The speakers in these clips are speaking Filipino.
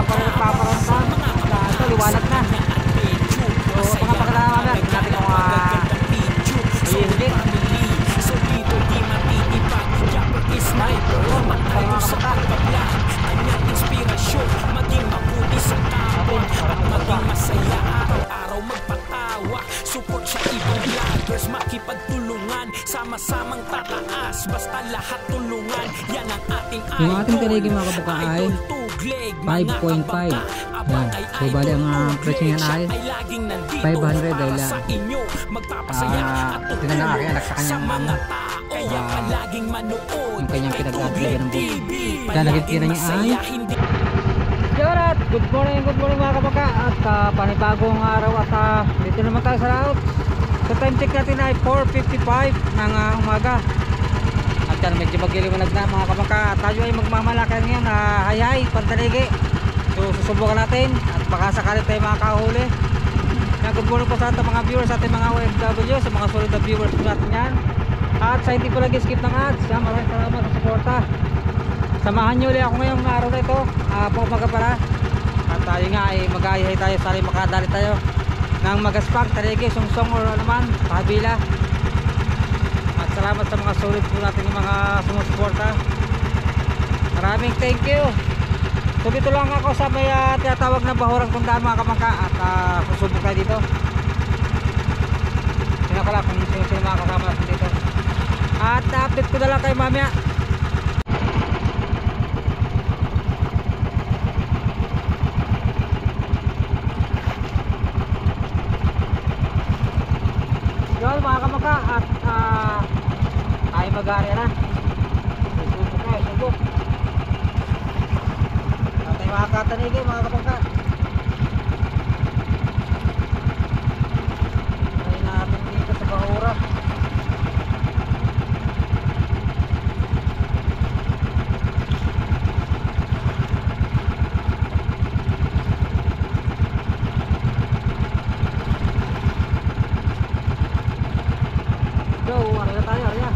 pa rin nagpaparanta. Ito, liwanag na. So, mga pagkalaman natin kung hihigit. So, dito di matitipag. Japper is sniper. Matayo sa pagbablog. Kanyang inspirasyon. Maging mabuti sa kapon. At maging masaya araw-araw magpatawa. Support sa ibang vloggers. Makipagtulungan. Sama-samang tataas. Basta lahat tulungan. Yan ang ating idol. Yung ating taligi mga kabuka ay 5.5. Yan. So bali ang presyo niyan ay 500 dahil tinanong aking anak sa kanyang yung kanyang pinag-aadlagan ng buhay. Kaya nakikita niya ay Alright, good morning mga kabuka. At panibagong araw at dito naman tayo sa route. So time check natin ay 4:55 ng umaga. At yan, medyo magliliwanag na mga kabuka. Tayo ay magmamalakad ngayon na hayay, pantaligi. So susubukan natin at baka sakali tayo makakahuli. Good morning po sa ating mga viewers, sa ating mga OFW, sa mga solid na viewers natin yan. At sa hindi po lagi skip ng ads, maraming salamat sa suporta. Samahan nyo ulit ako ngayong araw na ito, umaga para. At tayo nga ay mag-aayay tayo, sali makadali tayo ng magaspag, taligi, sungsong o naman, pahabila. At salamat sa mga solid po natin yung mga sumusuporta. Maraming thank you. So dito lang ako sa may tinatawag na Bahurang Tundaan mga kamangka. At susubok tayo dito. Tingnan ko lang kung sino mga kasama natin dito. At update ko na lang kayo mamaya. Yun mga kamangka. At tayo mag-area na. Susubok tayo, subok. Mga katanigi mga kapangka, ay natin dito sa Bahura. Go, area tayo, area.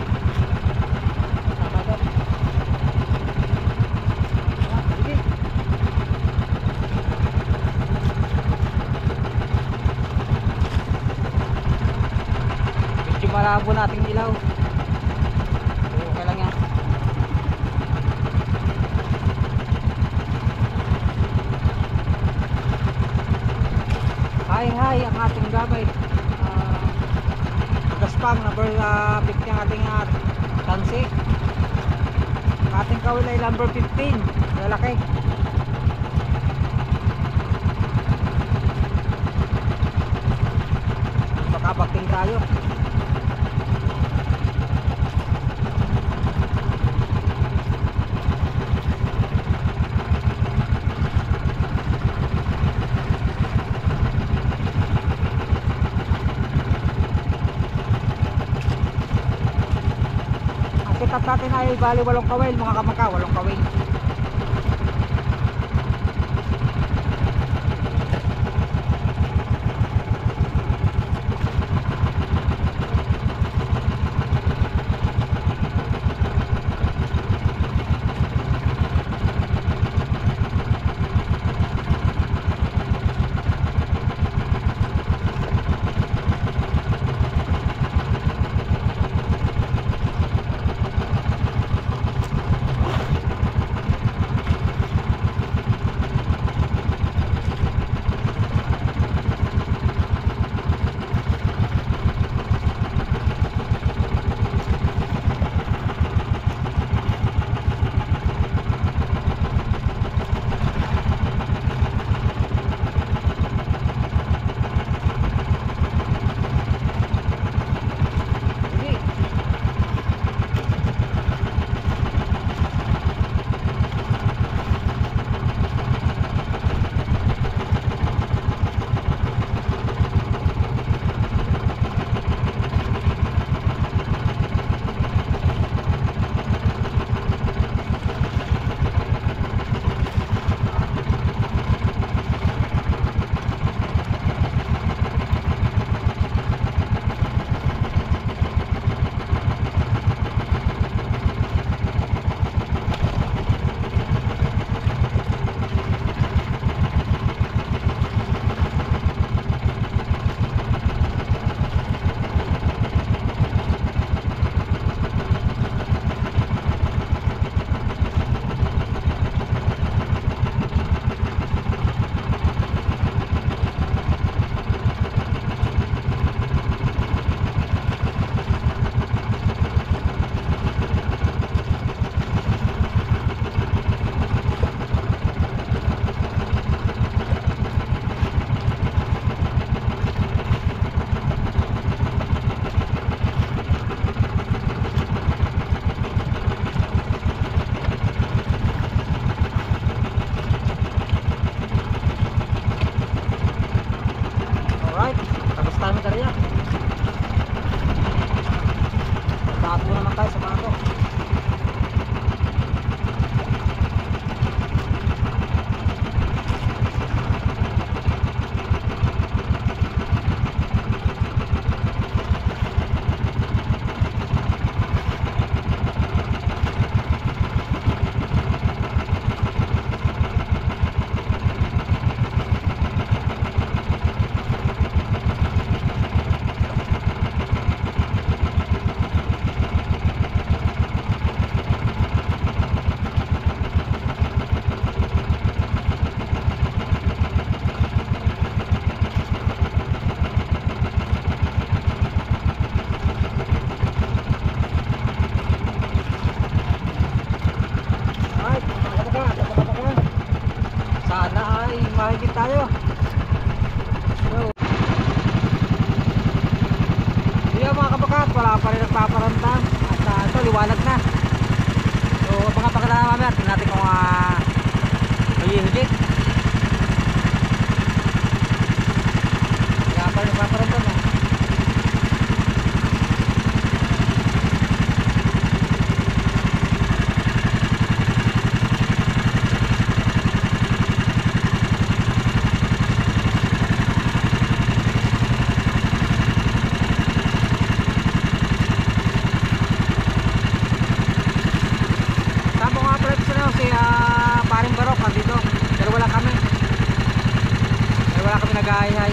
Malabo nating ilaw. Okay lang yan. Hi ang ating gamit. Gaspang number 50 ang ating tansi. Ang ating kawil ay number 15. Lalaki. Makabakting tayo. At natin ay bali 8 kawil mga kamangka, 8 kawil. sana ay mahigit tayo. So, yun mga kabakat, wala pa rin nagpaparamdam at ito liwanag na. So mga pagkala mamaya, tingnan natin kung mahihigit. Wala pa rin nagpaparamdam. Paring Barok nandito, pero wala kami nag-aayay.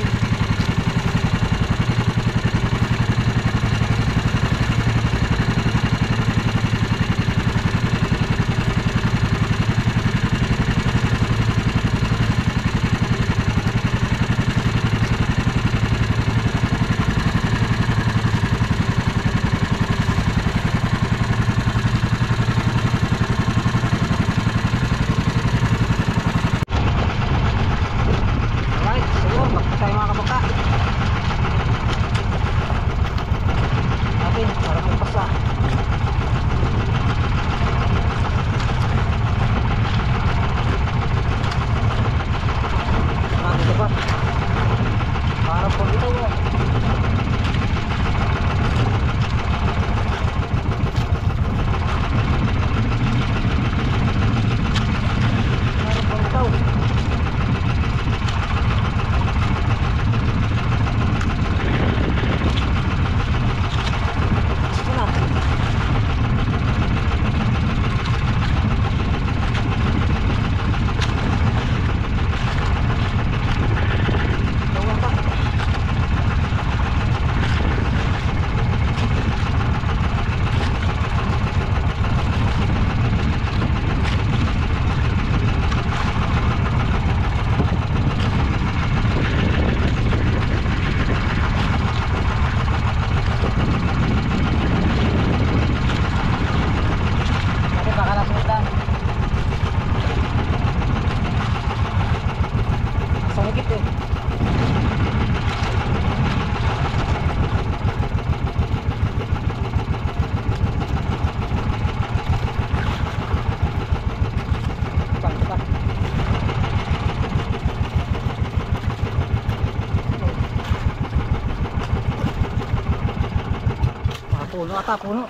Puno ata, puno.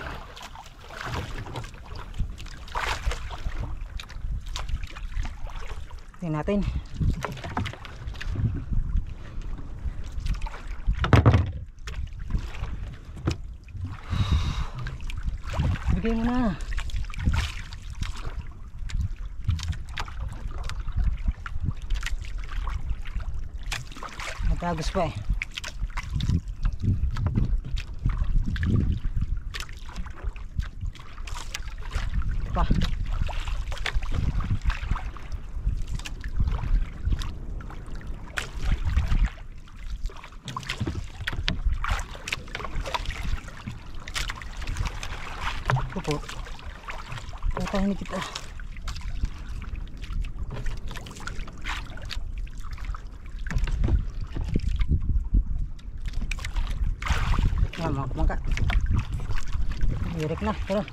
Tingnan natin. Bigay mo na. Matagos pa eh. Pa. Opo. Patahin kita. Mangka. Direk na, tara.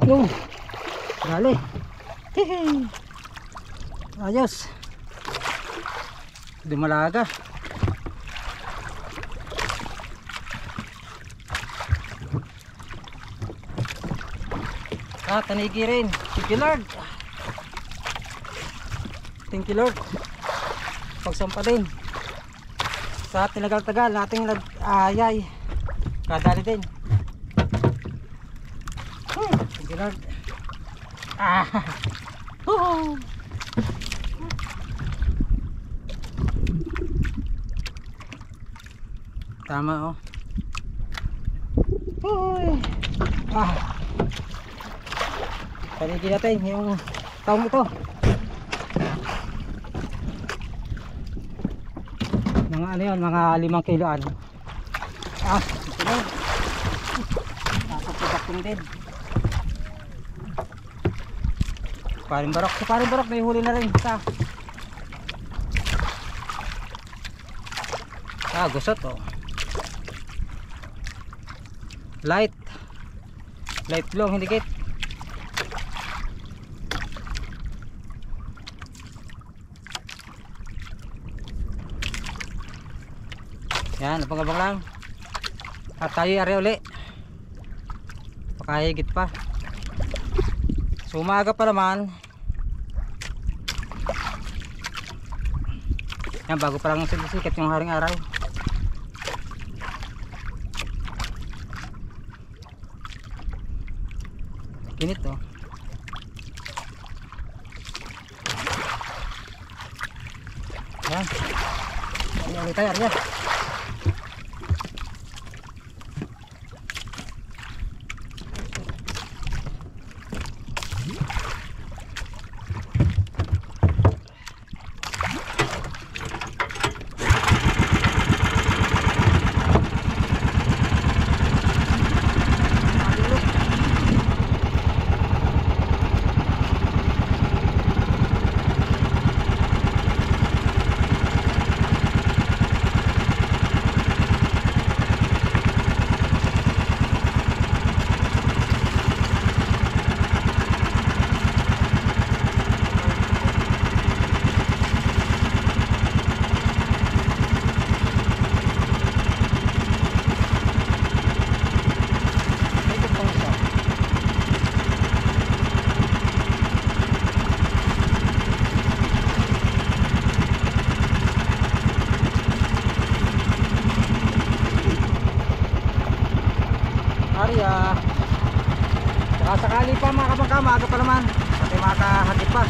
Yo, dale. Hehe. Ayos. Dumalaga. Tanigi rin. Thank you Lord. Thank you Lord. Pagsampa din. Sa tinagal-tagal nating ayay. Kadali din. Thank you Lord. Tama oh. Uy. Paligid natin yung taong ito. Mga ano yun, mga 5 kiloan. Ito na. Nakapagpapakting din. Paring barok. Si paring barok may huli na rin. Gusot oh. Light long, hindi kit. Yan, abang-abang lang. At tayo ari uli. Pakahigit pa. So umaga pa naman. Yan, bago pa lang sikat yung haring araw. Init oh. Yan. Ari ulit tayo, ari. Baka sakali pa mga kabangka, maaga pa naman pati makahagip pa.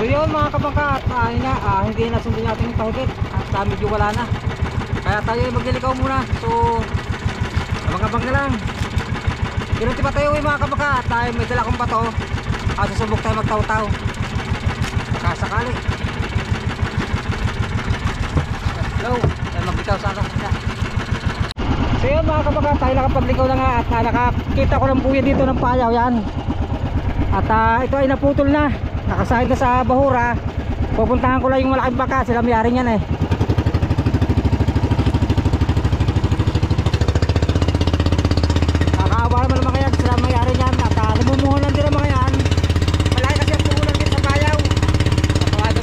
So yun mga kabangka, hindi na sundin natin yung pahigit at medyo wala na, kaya tayo ay maglilikaw muna. So abang-abang na lang. Kinunti pa tayo mga kabangka at tayo may dala kong bato at susubok tayo magtaw-taw kasakali. Let's go, tayo magbitaw sa akin. So yun mga kabangka, tayo nakapaglikaw na nga at nakakita ko ng buya dito ng payaw yan. At ito ay naputol na, nakasahid na sa bahura. Pupuntahan ko lang yung malaking baka, sila may-ari niyan eh. Nakakaawa naman naman kaya sila may-ari niyan. At namumuhunan din naman yan. Malaki kasi ang puhunan din sa bayaw. At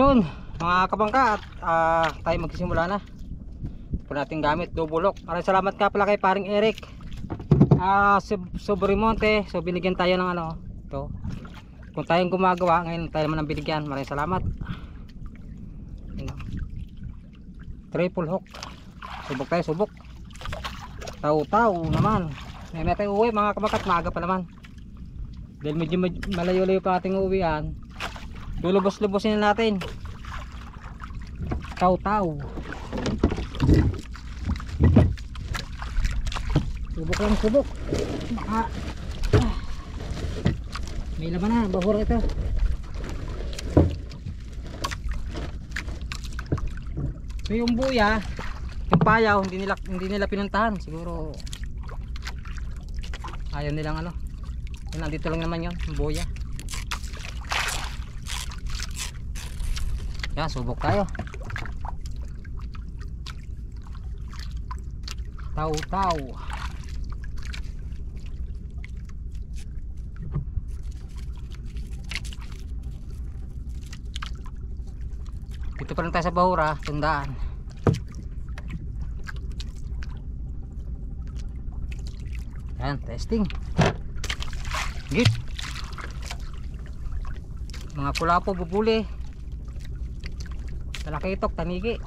yun mga kabangka, at tayo magsisimula na po natin gamit double lock. Maraming salamat ka pala kay paring Eric Sobrimonte. So binigyan tayo ng ano ito, kung tayong gumagawa ngayon, tayo naman ang binigyan. Maraming salamat. Triple hook, subok tayo, subok. Taw naman. Ngayon natin uwi mga kabakat, maaga pa naman dahil medyo malayo-layo pa ating uwian. Lulubos-lubosin na natin. Taw subok lang, subok. Baka may laman na, bahura ito. So yung buya, yung payaw, hindi nila pinuntahan. Siguro ayaw nilang ano. Yun, nandito lang naman yun, yung buya. Yan, subok tayo. Taw. Dito pa lang tayo sa bahura, tundaan. Yan, testing. Git. Mga kulapo, bubuli. Talakitok, tanigi.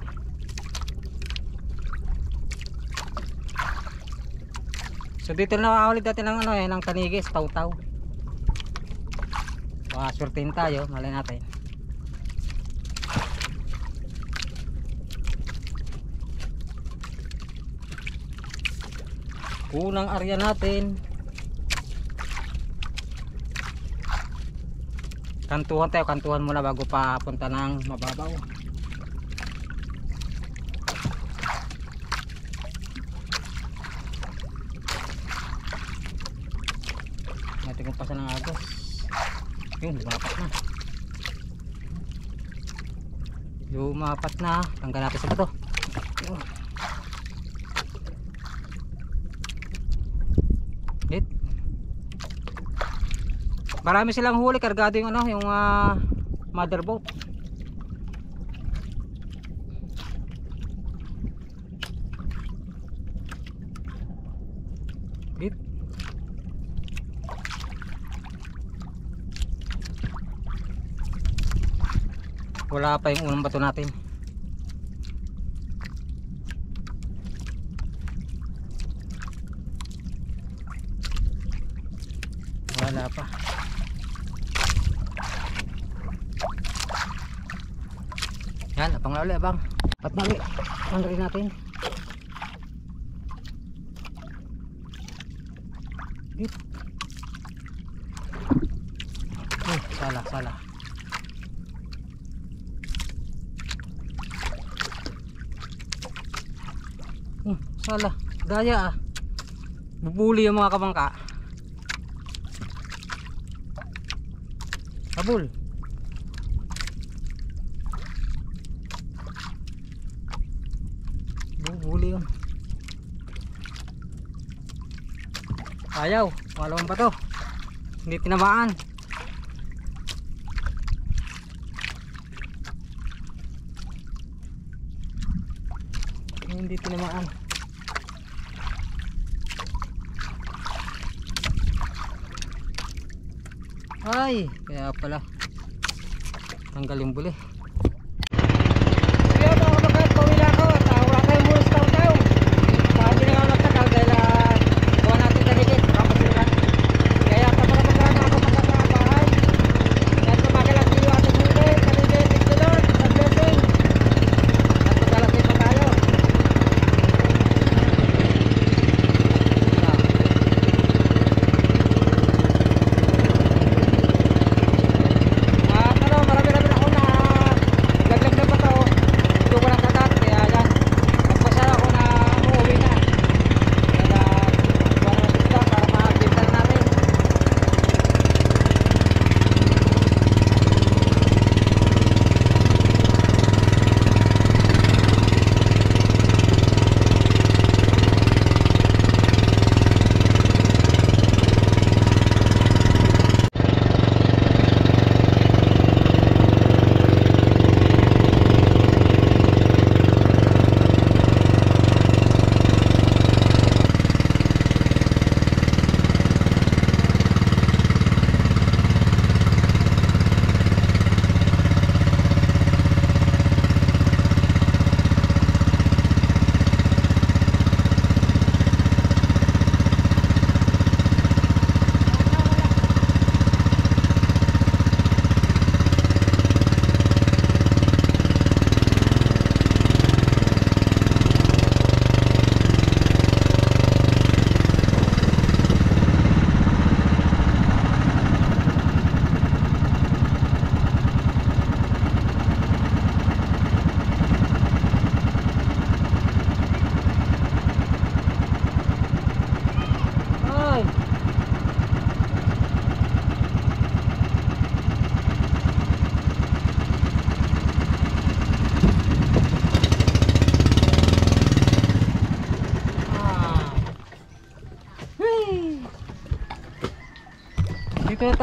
So dito na nakahuli dati ng ano ng tanigi, taw. Swertein tayo, malay natin. Unang area natin. Kantuhan muna bago pa punta ng mababaw. Natin kung pasa ng agos. Yung lumapat na. Tanggal natin sa bato. Marami silang huli, kargado yung ano, yung mother boat. Hit. Wala pa yung unang bato natin. Wala pa. Yan, abang na ulit, abang. Pat na ulit. Abang rin natin. Dito. Salah. Salah. Daya ah. Bubuli yung mga kabangka. Habol. Bubuli yun. Ayaw, walawang pa to. Hindi tinamaan. Hindi tinamaan. Ay, kaya pala tanggal yung buli. Kaya mga kabakat, pawila ko. Wala tayong muna sa taw. Sabi na nga nagtagal dahil gawa natin taligit. Kapasilan. Kaya kapag magkakaroon ako magkakabahay. Kaya tumagalang dito ating huli. Taligit, thank you Lord. God blessing. At maglalagay pa tayo. Marami na ako na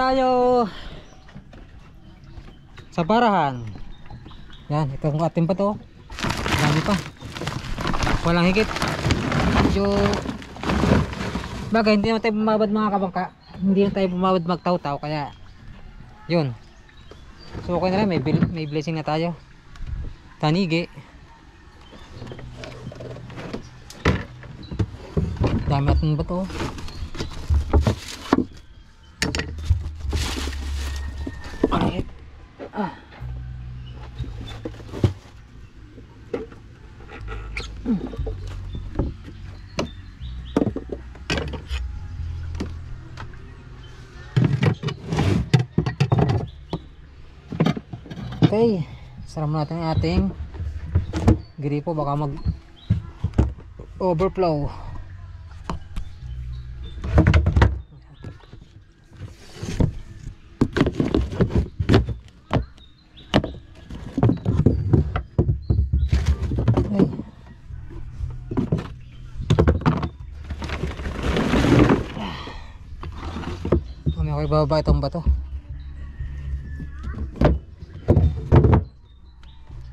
tayo sa barahan. Yan, ito ang ating pa to. Dami pa. Walang higit. Medyo bagay, hindi naman tayo bumabad mga kabangka. Hindi na tayo bumabad magtaw-taw. Kaya yun. So okay na lang, may blessing na tayo. Tanigi. Dami natin ba to? Alright. Okay, saram natin ang ating gripo, baka mag overflow. Mamaya ko ibababa itong bato.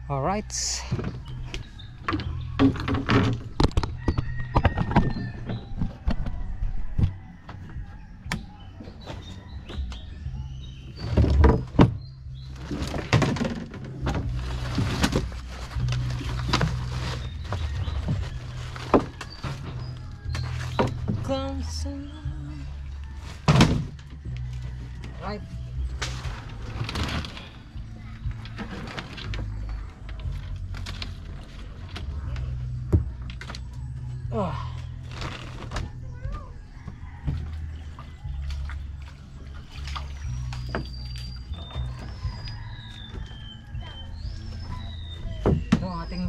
Alright. Right. Ito ang ating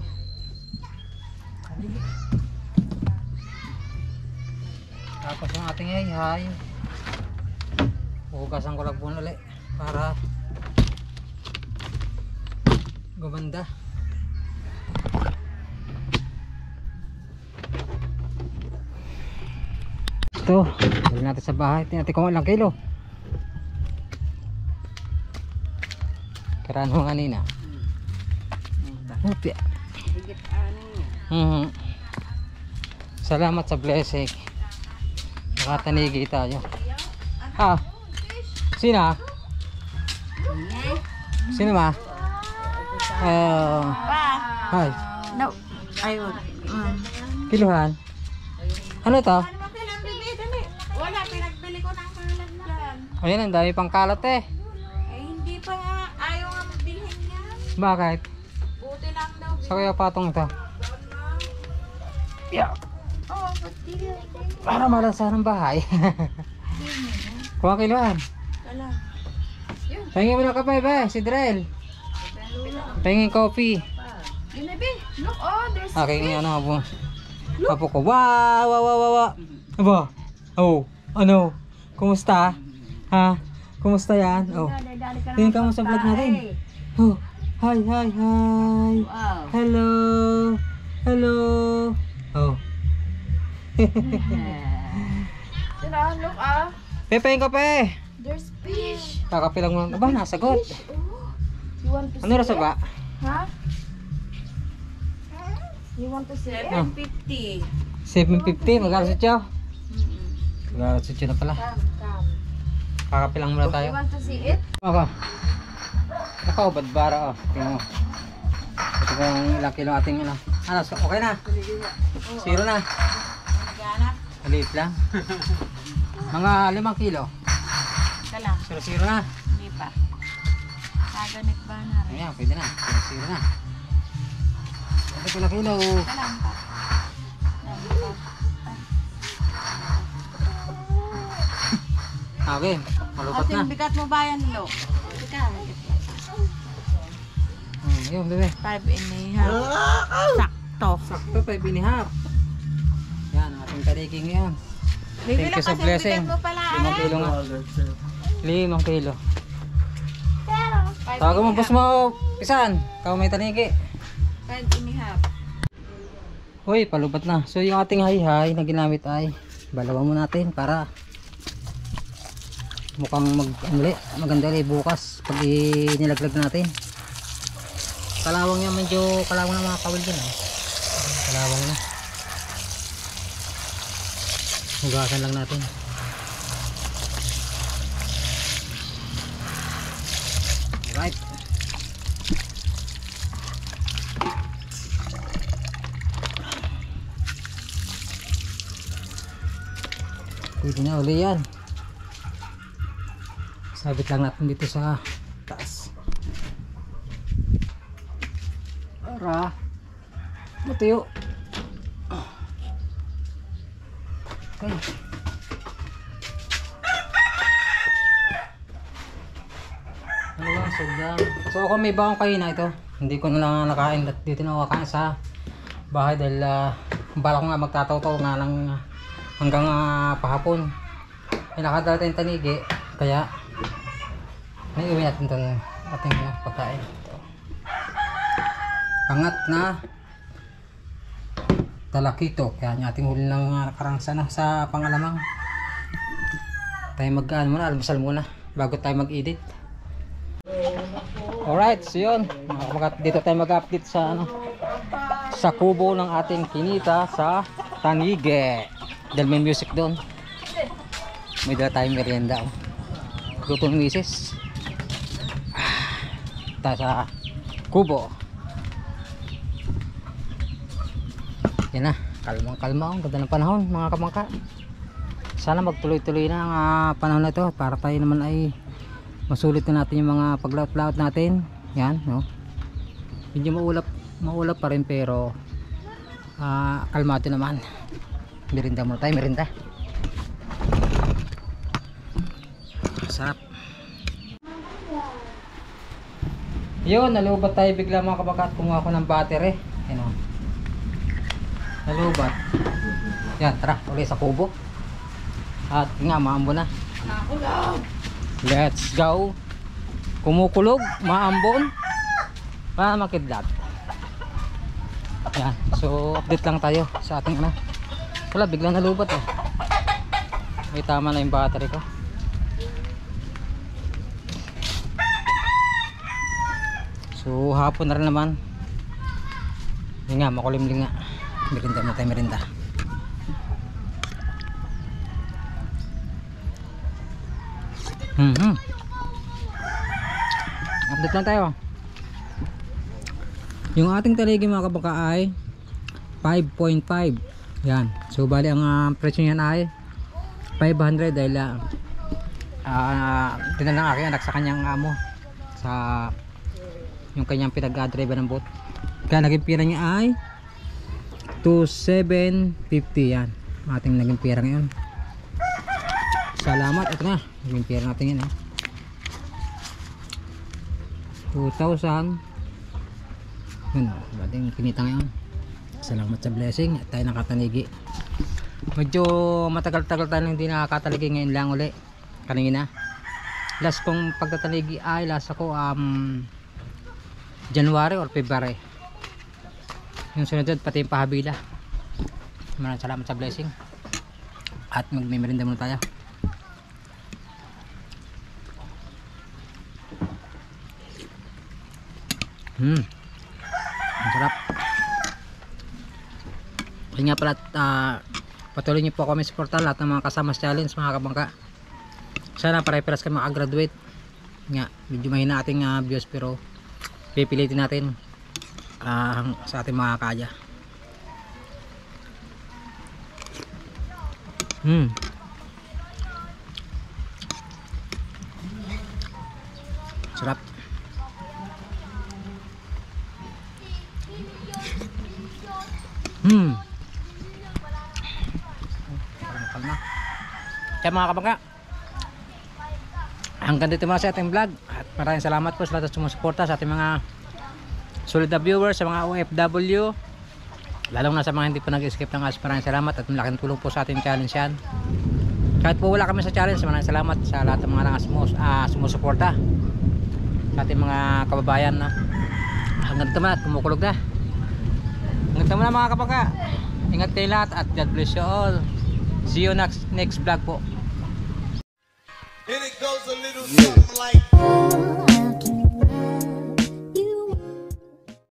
tapos ang ating hay. Hugasan ko lang po ulit para gumanda. Ito, dali natin sa bahay. Tingnan natin kung ilang kilo. Karaan mo kanina. Upya. Salamat sa blessing. Nakatanigi tayo. Ah, sino? Sino ma? Hi. No, ayun. Kiluhan. Ano to? Wala, pinagbili ko ng kalat dyan. Ayan, ang dami pang kalat eh. Eh, hindi pa nga, ayaw nga magbilhin yan. Bakit? Buti lang daw. Sa kuya patong ito. Yeah. Oo, ba't di yan? Para malansa ng bahay. Kuha kiluhan. Wala. Pahingin mo ng kape ba? Si Drell. Pahingin coffee. Ginabi, look, oh, there's Aking ano apo. Apo ko. Wow, wow, wow, wow. Aba. Oh, ano? Kumusta? Ha? Kumusta yan? Oh. Tingin ka mo sa vlog natin. Oh. Hi, hi, hi. Wow. Hello. Hello. Oh. Sino, look, ah. Pepe yung kape. There's fish. Kakapilang mo. Aba, nasagot. Oh, you want to Ano rasa ba? Ha? You want to see it? 750. 750. Magkano sa tiyo? Magkano sa tiyo na pala. Come. Kakapilang muna You tayo. want to see it? Ako. Ako, badbara oh. Tingnan mo. Ito po ang ilang kilo ating ano. Ano, so, okay na? Zero na. Naghanap? Maliit lang. Mga 5 kilo. Ika lang. Zero na. Hindi pa. Kaganit ba na rin? Ayan, pwede na. Zero na. Ito pala kilo. Ika lang pa. Okay, malupat na. Ating bigat mo ba yan, Lo? Bigat. Yun, bebe. 5.5. Sakto. Sakto, 5.5. Yan, ang ating taliging ngayon. Thank you sa blessing. Bigat mo pala. 5 kilo nga. 5 kilo. Pero, Tawagan mo, boss mo, Pisan. Ikaw may tanigi. 5.5. Uy, palubat na. So yung ating hay-hay na ginamit ay balawan mo natin para mukhang maganda ulit bukas pag inilaglag natin. Kalawang niya, medyo kalawang na mga kawil din, kalawang na. Hugasan lang natin. Alright. Pwede na uli yan. Sabit lang natin dito sa taas para matuyo. Okay. Ano lang, sugdan. So kung may bawang kayo na ito, hindi ko na lang nakain at dito na kakain sa bahay dahil bala ko nga magtataw-taw nga lang hanggang pahapon. Ay nakadala tayong tanigi kaya may iwi natin itong ating pagkain. Ito. Pangat na talakito. Kaya yung ating huli ng nakarang sana sa pangalamang. Tayo mag-ano muna, almusal muna bago tayo mag-edit. Alright, so yun. Dito tayo mag-update sa sa kubo ng ating kinita sa Tanige. Dahil may music doon. May dala tayong merienda. Luto ng misis. Tayo sa kubo. Yan na, kalmang-kalma. Ang ganda ng panahon mga kamangka. Sana magtuloy-tuloy na ang panahon na ito para tayo naman ay masulit na natin yung mga paglaot-laot natin. Yan, no? Medyo maulap pa rin pero kalmado naman. Merinda muna tayo, merinda. Sarap. Yun, nalubat tayo bigla mga kabaka at kumuha ko ng battery. Yan o. Nalubat. Yan, tara, ulit sa kubo. At nga, maambo na. Let's go. Kumukulog, maambon. Para makidlat. Yan, so update lang tayo sa ating wala, biglang nalubat eh. May tama na yung battery ko. So hapon na rin naman. Yun nga, makulimlim nga. Merinda mo tayo, merinda. Update lang tayo. Yung ating taligi mga kabaka ay 5.5. Yan. So bali ang presyo niyan ay 500 dahil tinan ng aking anak sa kanyang amo sa yung kanyang pinag-drive ng boat. Kaya naging pira niya ay 2,750. Yan. Ating naging pira ngayon. Salamat. Ito na. Naging pira natin yan. 2,000. Yun. Ating kinita ngayon. Salamat sa blessing at tayo nakatanigi. Medyo matagal-tagal tayo hindi nakakataligi, ngayon lang uli kanina. Last kong pagtataligi ay last ako January or February. Yung sunod pati yung pahabila. Maraming salamat sa blessing at magmimerinda muna tayo. Ang sarap. Kaya nga pala patuloy niyo po kami supportan lahat ng mga kasama sa challenge mga kabangka. Sana pare-paras kami makagraduate. Nga, medyo mahina ating views pero pipilitin natin sa ating mga kaya. Sarap. Kalma. Kaya mga kabangka, hanggang dito muna sa ating vlog at maraming salamat po sa lahat ng sumusuporta sa ating mga solid na viewers, sa mga OFW, lalong na sa mga hindi po nag-skip ng ads. Maraming salamat at malaking tulong po sa ating challenge yan. Kahit po wala kami sa challenge, maraming salamat sa lahat ng mga sumusuporta sa ating mga kababayan na hanggang dito at kumukulog na. Hanggang dito na mga kabangka, ingat kayo lahat at God bless you all. See you next vlog po. And it goes something like